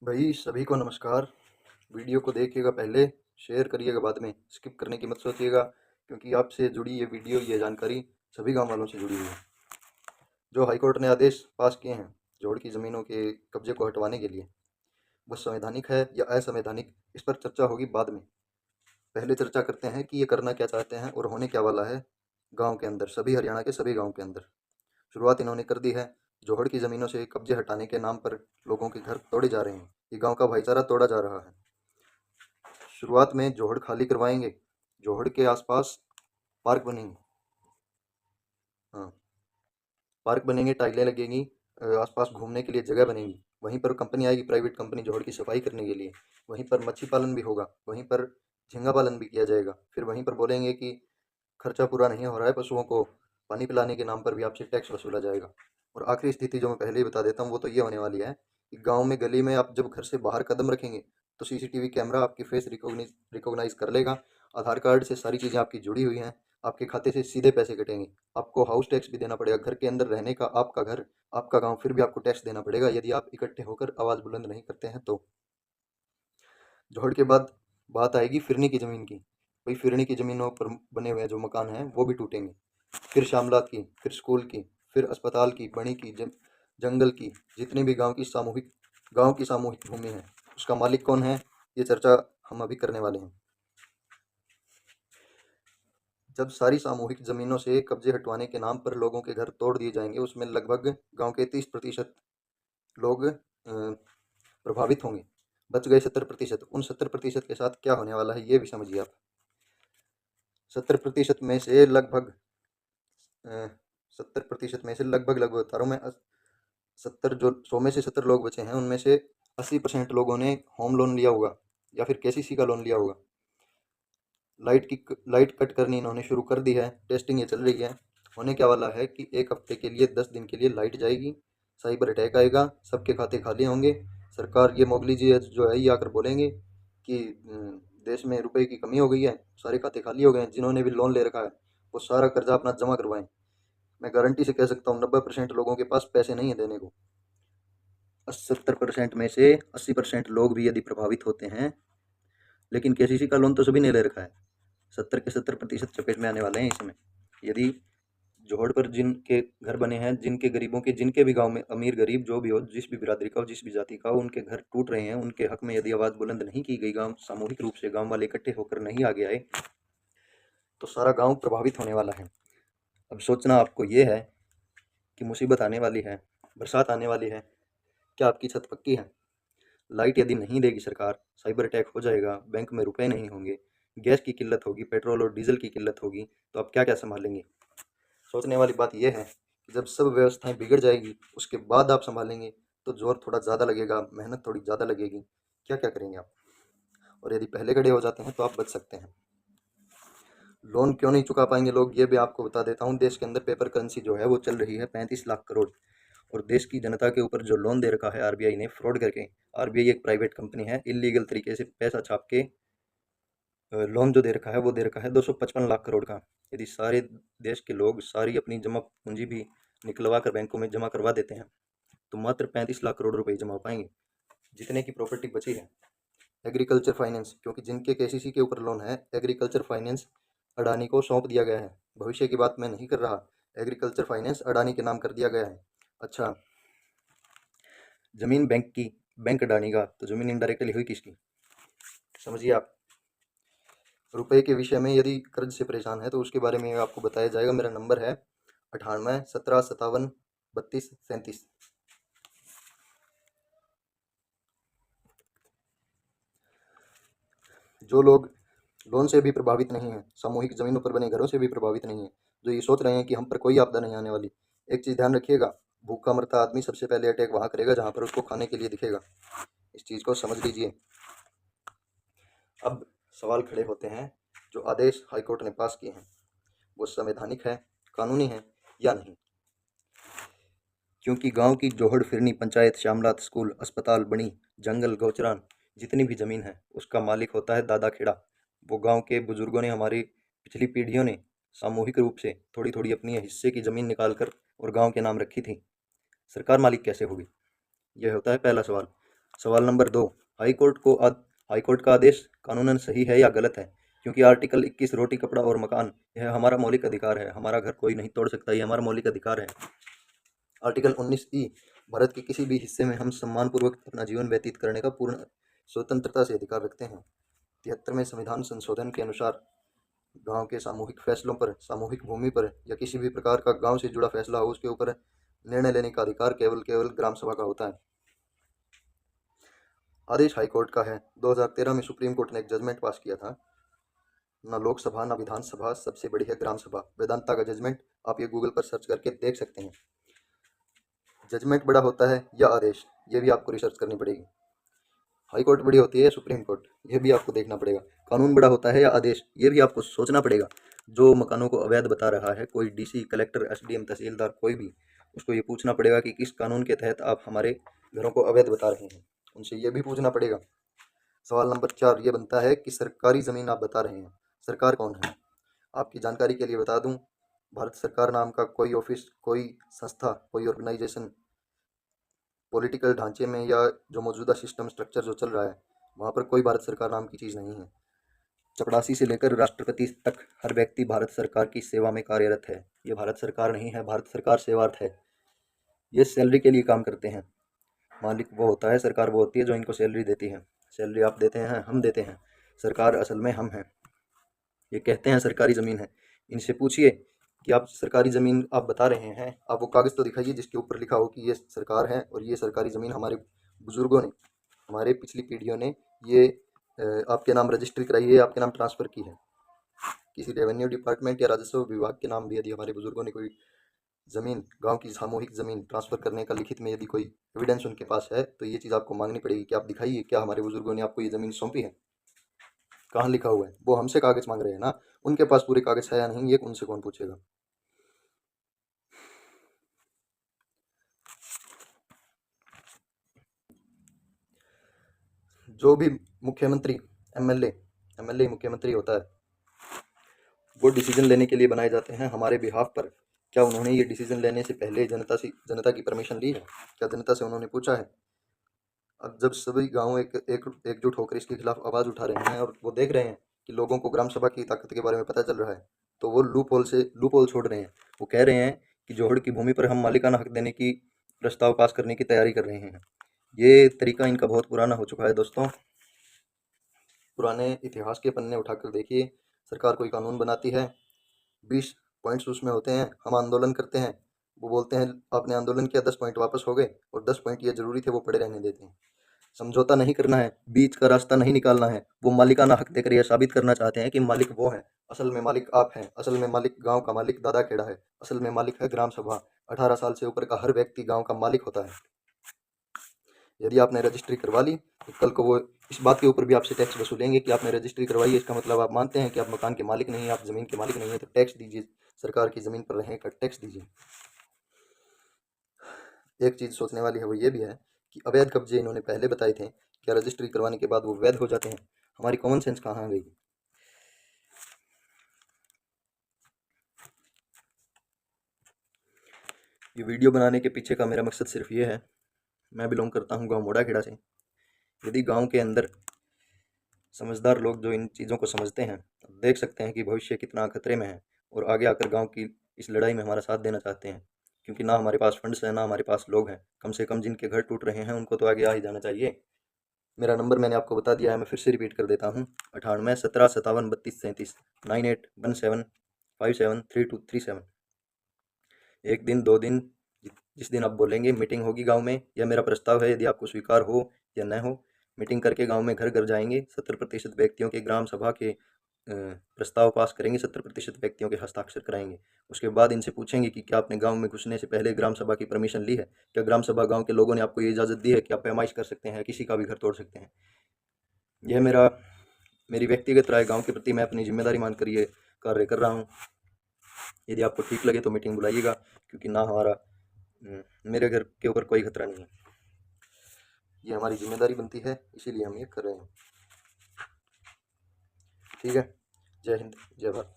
भाई सभी को नमस्कार। वीडियो को देखिएगा पहले, शेयर करिएगा बाद में, स्किप करने की मत सोचिएगा, क्योंकि आपसे जुड़ी ये वीडियो, ये जानकारी सभी गांव वालों से जुड़ी हुई है। जो हाईकोर्ट ने आदेश पास किए हैं जोड़ की ज़मीनों के कब्जे को हटवाने के लिए, वो संवैधानिक है या असंवैधानिक, इस पर चर्चा होगी बाद में। पहले चर्चा करते हैं कि ये करना क्या चाहते हैं और होने क्या वाला है गाँव के अंदर, सभी हरियाणा के सभी गाँव के अंदर। शुरुआत इन्होंने कर दी है। जोहड़ की ज़मीनों से कब्जे हटाने के नाम पर लोगों के घर तोड़े जा रहे हैं। ये गांव का भाईचारा तोड़ा जा रहा है। शुरुआत में जोहड़ खाली करवाएंगे, जोहड़ के आसपास पार्क बनेंगे। हाँ, पार्क बनेंगे, टाइलें लगेंगी, आसपास घूमने के लिए जगह बनेगी। वहीं पर कंपनी आएगी, प्राइवेट कंपनी जोहड़ की सफाई करने के लिए। वहीं पर मच्छी पालन भी होगा, वहीं पर झींगा पालन भी किया जाएगा। फिर वहीं पर बोलेंगे कि खर्चा पूरा नहीं हो रहा है, पशुओं को पानी पिलाने के नाम पर भी आपसे टैक्स वसूला जाएगा। और आखिरी स्थिति जो मैं पहले ही बता देता हूँ, वो तो ये होने वाली है कि गांव में गली में आप जब घर से बाहर कदम रखेंगे तो सीसीटीवी कैमरा आपकी फेस रिकॉग्नाइज कर लेगा। आधार कार्ड से सारी चीज़ें आपकी जुड़ी हुई हैं, आपके खाते से सीधे पैसे कटेंगे। आपको हाउस टैक्स भी देना पड़ेगा, घर के अंदर रहने का, आपका घर, आपका गांव, फिर भी आपको टैक्स देना पड़ेगा यदि आप इकट्ठे होकर आवाज़ बुलंद नहीं करते हैं तो। जोहड़ के बाद बात आएगी फिरनी की ज़मीन की। भाई फिरनी की ज़मीनों पर बने हुए जो मकान हैं वो भी टूटेंगे। फिर शामलात की, फिर स्कूल की, फिर अस्पताल की, बणी की, जंगल की, जितनी भी गांव की सामूहिक भूमि है, उसका मालिक कौन है, ये चर्चा हम अभी करने वाले हैं। जब सारी सामूहिक जमीनों से कब्जे हटवाने के नाम पर लोगों के घर तोड़ दिए जाएंगे, उसमें लगभग गांव के 30% लोग प्रभावित होंगे। बच गए 70%। उन 70% के साथ क्या होने वाला है ये भी समझिए आप। 70% में से लगभग 70% में से लगभग लगभग बता रहा हूँ मैं, 70, जो 100 में से 70 लोग बचे हैं उनमें से 80% लोगों ने होम लोन लिया होगा या फिर केसीसी का लोन लिया होगा। लाइट कट करनी इन्होंने शुरू कर दी है, टेस्टिंग ये चल रही है। होने क्या वाला है कि एक हफ्ते के लिए, 10 दिन के लिए लाइट जाएगी, साइबर अटैक आएगा, सबके खाते खाली होंगे। सरकार, ये मोगली जी जो है ये आकर बोलेंगे कि देश में रुपए की कमी हो गई है, सारे खाते खाली हो गए हैं। जिन्होंने भी लोन ले रखा है वो सारा कर्जा अपना जमा करवाएं। मैं गारंटी से कह सकता हूँ 90% लोगों के पास पैसे नहीं है देने को। 70% में से 80% लोग भी यदि प्रभावित होते हैं, लेकिन केसीसी का लोन तो सभी ने ले रखा है, 70 के 70% चपेट में आने वाले हैं इसमें। यदि जोहड़ पर जिनके घर बने हैं, जिनके गरीबों के, जिनके भी गांव में अमीर गरीब जो भी हो, जिस भी बिरादरी का हो, जिस भी जाति का हो, उनके घर टूट रहे हैं, उनके हक में यदि आवाज़ बुलंद नहीं की गई, गांव सामूहिक रूप से गांव वाले इकट्ठे होकर नहीं आगे आए, तो सारा गांव प्रभावित होने वाला है। अब सोचना आपको ये है कि मुसीबत आने वाली है, बरसात आने वाली है, क्या आपकी छत पक्की है? लाइट यदि नहीं देगी सरकार, साइबर अटैक हो जाएगा, बैंक में रुपए नहीं होंगे, गैस की किल्लत होगी, पेट्रोल और डीजल की किल्लत होगी, तो आप क्या क्या संभालेंगे? सोचने वाली बात यह है कि जब सब व्यवस्थाएं बिगड़ जाएगी उसके बाद आप संभालेंगे तो जोर थोड़ा ज़्यादा लगेगा, मेहनत थोड़ी ज़्यादा लगेगी। क्या क्या करेंगे आप? और यदि पहले खड़े हो जाते हैं तो आप बच सकते हैं। लोन क्यों नहीं चुका पाएंगे लोग, ये भी आपको बता देता हूँ। देश के अंदर पेपर करेंसी जो है वो चल रही है 35 लाख करोड़, और देश की जनता के ऊपर जो लोन दे रखा है आरबीआई ने फ्रॉड करके। आरबीआई एक प्राइवेट कंपनी है, इलीगल तरीके से पैसा छाप के लोन जो दे रखा है वो दे रखा है 255 लाख करोड़ का। यदि सारे देश के लोग सारी अपनी जमा पूंजी भी निकलवा कर बैंकों में जमा करवा देते हैं तो मात्र 35 लाख करोड़ रुपए जमा हो पाएंगे, जितने की प्रॉपर्टी बची है। एग्रीकल्चर फाइनेंस, क्योंकि जिनके केसीसी के ऊपर लोन है, एग्रीकल्चर फाइनेंस अडानी को सौंप दिया गया है। भविष्य की बात मैं नहीं कर रहा, एग्रीकल्चर फाइनेंस अडानी के नाम कर दिया गया है। अच्छा, जमीन बैंक की, बैंक अडानी का, तो जमीन इनडायरेक्टली हुई किसकी? समझिए आप। रुपए के विषय में यदि कर्ज से परेशान है तो उसके बारे में आपको बताया जाएगा। मेरा नंबर है 98 17 57 32 37। जो लोग लोन से भी प्रभावित नहीं हैं, सामूहिक जमीनों पर बने घरों से भी प्रभावित नहीं हैं, जो ये सोच रहे हैं कि हम पर कोई आपदा नहीं आने वाली, एक चीज़ ध्यान रखिएगा, भूखा मरता आदमी सबसे पहले अटैक वहाँ करेगा जहाँ पर उसको खाने के लिए दिखेगा। इस चीज़ को समझ लीजिए। अब सवाल खड़े होते हैं, जो आदेश हाईकोर्ट ने पास किए हैं वो संवैधानिक है, कानूनी है या नहीं? क्योंकि गांव की जोहड़ फिरनी पंचायत, श्यामलात, स्कूल, अस्पताल, बणी, जंगल, गौचरान, जितनी भी ज़मीन है उसका मालिक होता है दादा खेड़ा। वो गांव के बुजुर्गों ने, हमारी पिछली पीढ़ियों ने सामूहिक रूप से थोड़ी थोड़ी अपनी हिस्से की ज़मीन निकाल कर और गांव के नाम रखी थी। सरकार मालिक कैसे होगी? यह होता है पहला सवाल। सवाल नंबर 2, हाईकोर्ट का आदेश कानूनन सही है या गलत है? क्योंकि आर्टिकल 21 रोटी कपड़ा और मकान यह हमारा मौलिक अधिकार है, हमारा घर कोई नहीं तोड़ सकता, ये हमारा मौलिक अधिकार है। आर्टिकल 19 ई, भारत के किसी भी हिस्से में हम सम्मानपूर्वक अपना जीवन व्यतीत करने का पूर्ण स्वतंत्रता से अधिकार रखते हैं। 73वें संविधान संशोधन के अनुसार गांव के सामूहिक फैसलों पर, सामूहिक भूमि पर या किसी भी प्रकार का गांव से जुड़ा फैसला हो उसके ऊपर निर्णय लेने का अधिकार केवल ग्राम सभा का होता है। आदेश हाईकोर्ट का है। 2013 में सुप्रीम कोर्ट ने एक जजमेंट पास किया था, ना लोकसभा ना विधानसभा, सबसे बड़ी है ग्राम सभा। वेदांता का जजमेंट आप ये गूगल पर सर्च करके देख सकते हैं। जजमेंट बड़ा होता है या आदेश, ये भी आपको रिसर्च करनी पड़ेगी। हाई कोर्ट बड़ी होती है या सुप्रीम कोर्ट, ये भी आपको देखना पड़ेगा। कानून बड़ा होता है या आदेश, ये भी आपको सोचना पड़ेगा। जो मकानों को अवैध बता रहा है, कोई डीसी, कलेक्टर, एसडीएम, तहसीलदार, कोई भी, उसको ये पूछना पड़ेगा कि किस कानून के तहत आप हमारे घरों को अवैध बता रहे हैं, उनसे ये भी पूछना पड़ेगा। सवाल नंबर 4 ये बनता है कि सरकारी ज़मीन आप बता रहे हैं, सरकार कौन है? आपकी जानकारी के लिए बता दूं, भारत सरकार नाम का कोई ऑफिस, कोई संस्था, कोई ऑर्गेनाइजेशन पॉलिटिकल ढांचे में या जो मौजूदा सिस्टम स्ट्रक्चर जो चल रहा है वहाँ पर कोई भारत सरकार नाम की चीज़ नहीं है। चपड़ासी से लेकर राष्ट्रपति तक हर व्यक्ति भारत सरकार की सेवा में कार्यरत है। ये भारत सरकार नहीं है, भारत सरकार सेवार्थ है। ये सैलरी के लिए काम करते हैं। मालिक वो होता है, सरकार वो होती है जो इनको सैलरी देती है। सैलरी आप देते हैं, हम देते हैं, सरकार असल में हम हैं। ये कहते हैं सरकारी ज़मीन है। इनसे पूछिए कि आप सरकारी ज़मीन आप बता रहे हैं, आप वो कागज़ तो दिखाइए जिसके ऊपर लिखा हो कि ये सरकार है और ये सरकारी ज़मीन हमारे बुज़ुर्गों ने, हमारे पिछली पीढ़ियों ने ये आपके नाम रजिस्ट्री कराई है, आपके नाम ट्रांसफ़र की है। किसी रेवेन्यू डिपार्टमेंट या राजस्व विभाग के नाम भी यदि हमारे बुज़ुर्गों ने कोई ज़मीन, गांव की सामूहिक ज़मीन ट्रांसफ़र करने का लिखित में यदि कोई एविडेंस उनके पास है तो ये चीज़ आपको मांगनी पड़ेगी कि आप दिखाइए क्या हमारे बुज़ुर्गों ने आपको ये ज़मीन सौंपी है, कहाँ लिखा हुआ है। वो हमसे कागज़ मांग रहे हैं ना, उनके पास पूरे कागज़ है या नहीं ये उनसे कौन पूछेगा। जो भी मुख्यमंत्री, एमएलए मुख्यमंत्री होता है, वो डिसीजन लेने के लिए बनाए जाते हैं हमारे बिहाफ पर। क्या उन्होंने ये डिसीजन लेने से पहले जनता की परमिशन ली है? क्या जनता से उन्होंने पूछा है? अब जब सभी गांव एकजुट होकर इसके खिलाफ आवाज़ उठा रहे हैं और वो देख रहे हैं कि लोगों को ग्राम सभा की ताकत के बारे में पता चल रहा है, तो वो लूप होल छोड़ रहे हैं। वो कह रहे हैं कि जोहड़ की भूमि पर हम मालिकाना हक देने की प्रस्ताव पास करने की तैयारी कर रहे हैं। ये तरीका इनका बहुत पुराना हो चुका है दोस्तों। पुराने इतिहास के पन्ने उठाकर देखिए, सरकार कोई कानून बनाती है, 20 पॉइंट्स उसमें होते हैं, हम आंदोलन करते हैं, वो बोलते हैं आपने आंदोलन किया, 10 पॉइंट वापस हो गए और 10 पॉइंट ये ज़रूरी थे वो पड़े रहने देते हैं। समझौता नहीं करना है, बीच का रास्ता नहीं निकालना है। वो मालिकाना हक देकर यह साबित करना चाहते हैं कि मालिक वो है, असल में मालिक आप हैं, असल में मालिक गांव का मालिक दादा खेड़ा है, असल में मालिक है ग्राम सभा। 18 साल से ऊपर का हर व्यक्ति गांव का मालिक होता है। यदि आपने रजिस्ट्री करवा ली तो कल को वो इस बात के ऊपर भी आपसे टैक्स वसूलेंगे कि आपने रजिस्ट्री करवाई है, इसका मतलब आप मानते हैं कि आप मकान के मालिक नहीं हैं, आप ज़मीन के मालिक नहीं हैं, तो टैक्स दीजिए, सरकार की ज़मीन पर रहने का टैक्स दीजिए। एक चीज़ सोचने वाली है, वो ये भी है कि अवैध कब्जे इन्होंने पहले बताए थे, क्या रजिस्ट्री करवाने के बाद वो वैध हो जाते हैं? हमारी कॉमन सेंस कहाँ आ गई? ये वीडियो बनाने के पीछे का मेरा मकसद सिर्फ ये है, मैं बिलोंग करता हूँ गाँव मोड़ाखेड़ा से। यदि गाँव के अंदर समझदार लोग जो इन चीज़ों को समझते हैं, देख सकते हैं कि भविष्य कितना खतरे में है और आगे आकर गाँव की इस लड़ाई में हमारा साथ देना चाहते हैं। क्योंकि ना हमारे पास फंड्स हैं, ना हमारे पास लोग हैं, कम से कम जिनके घर टूट रहे हैं उनको तो आगे आ ही जाना चाहिए। मेरा नंबर मैंने आपको बता दिया है, मैं फिर से रिपीट कर देता हूँ, 98 17 57 32 37, 9817573237। 1 दिन 2 दिन जिस दिन आप बोलेंगे मीटिंग होगी गांव में, यह मेरा प्रस्ताव है, यदि आपको स्वीकार हो या न हो, मीटिंग करके गांव में घर घर जाएंगे, 70% व्यक्तियों के ग्राम सभा के प्रस्ताव पास करेंगे, 70% व्यक्तियों के हस्ताक्षर कराएंगे। उसके बाद इनसे पूछेंगे कि क्या आपने गांव में घुसने से पहले ग्राम सभा की परमिशन ली है? क्या ग्राम सभा गांव के लोगों ने आपको ये इजाज़त दी है कि आप पैमाइश कर सकते हैं, किसी का भी घर तोड़ सकते हैं? यह मेरी व्यक्तिगत राय, गांव के प्रति मैं अपनी जिम्मेदारी मानकर ये कार्य कर रहा हूँ। यदि आपको ठीक लगे तो मीटिंग बुलाइएगा, क्योंकि ना मेरे घर के ऊपर कोई खतरा नहीं है, ये हमारी जिम्मेदारी बनती है, इसीलिए हम ये कर रहे हैं। ठीक है, जय हिंद, जय भारत।